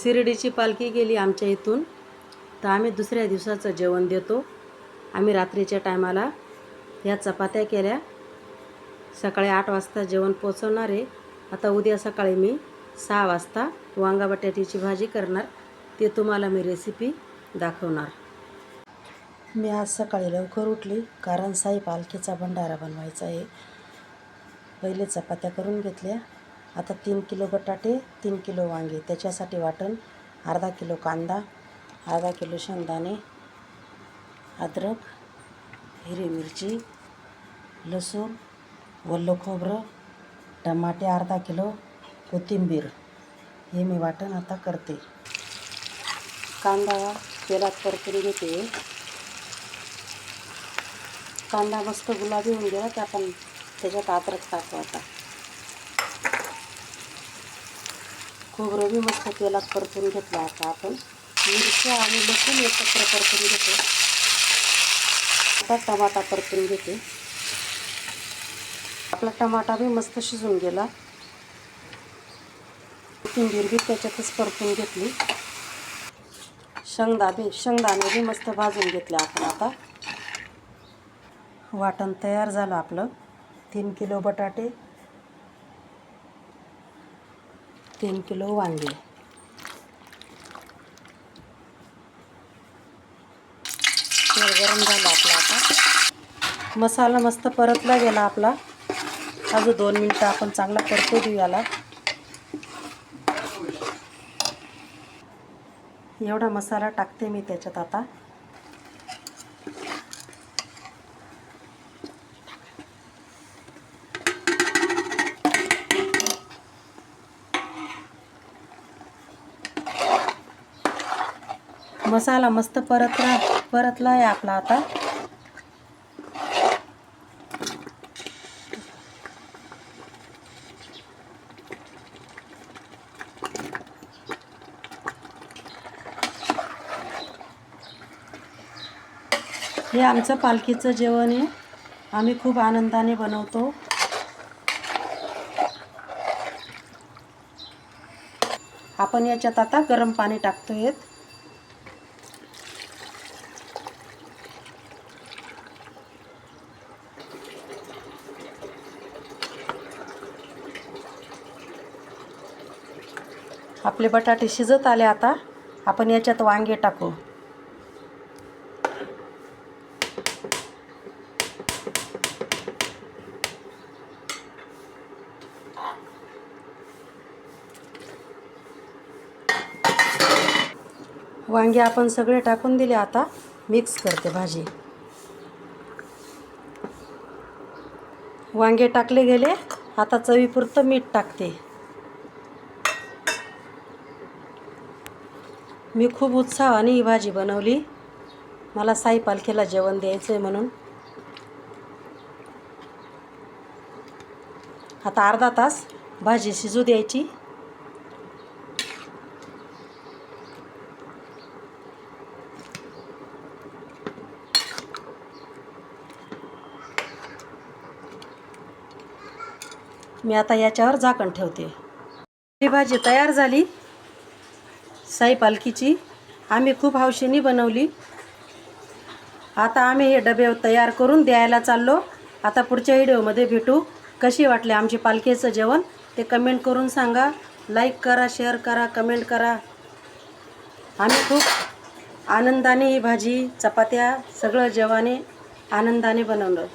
शिर्डीची पालखी गेली आमच्या इथून, तर आम्ही दुसऱ्या दिवसाचं जेवण देतो. आम्ही रात्रीच्या टायमाला ह्या चपात्या केल्या. सकाळी 8 वाजता जेवण पोचवणार आहे. आता उद्या सकाळी मी 6 वाजता वांगा बटाट्याची भाजी करणार, ते तुम्हाला मी रेसिपी दाखवणार. मी आज सकाळी लवकर उठली कारण साई पालखीचा भंडारा बनवायचा आहे. पहिले चपात्या करून घेतल्या. आता 3 किलो बटाटे, 3 किलो वांगे, त्याच्यासाठी वाटण अर्धा किलो कांदा, अर्धा किलो शेंगदाणे, अद्रक, हिरवी मिरची, लसूण, ओलं खोबरं, टमाटे अर्धा किलो, कोथिंबीर, हे मी वाटण आता करते. कांदा तेलात परतून घेते. कांदा मस्त गुलाबी होऊन गेला की आपण त्याच्यात अद्रक टाकू. आता खोबरं बी मस्त तेलात परतून घेतलं. आता आपण मिरच्या आणि लसूण एकत्र परतून घेतो. आता टमाटा परतून घेते. आपला टमाटा बी मस्त शिजून गेला. कोथिंबीर बी त्याच्यातच परतून घेतली. शेंगदाणे बी मस्त भाजून घेतले आपण. आता वाटण तयार झालं आपलं. 3 किलो बटाटे, 3 किलो वांगे. तेल गरम झालं आपलं. आता मसाला मस्त परतला गेला आपला. अजून 2 मिनटं आपण चांगला परतू देऊ याला. एवढा मसाला टाकते मी त्याच्यात. आता मसाला मस्त परतला आहे आपला. आता हे आमचं पालखीचं जेवण आहे. आम्ही खूप आनंदाने बनवतो. आपण याच्यात आता गरम पाणी टाकतोय. आपले बटाटे शिजत आले. आता आपण याच्यात वांगे टाकू. वांगे आपण सगळे टाकून दिले. आता मिक्स करते भाजी. वांगे टाकले गेले. आता चवीपुरतं मीठ टाकते. मी खूप उत्साहाने ही भाजी बनवली. मला साई पालखीला जेवण द्यायचं आहे म्हणून. आता अर्धा तास भाजी शिजू द्यायची. मी आता याच्यावर झाकण ठेवते. ही भाजी तयार झाली साई पालखीची. आम्ही खूप हौशीने बनवली. आता आम्ही हे डबे तयार करून द्यायला चाललो. आता पुढच्या व्हिडिओमध्ये भेटू. कशी वाटली आमची पालखीचं जेवण ते कमेंट करून सांगा. लाईक करा, शेअर करा, कमेंट करा. आम्ही खूप आनंदाने ही भाजी, चपात्या सगळं जेवाने आनंदाने बनवलं.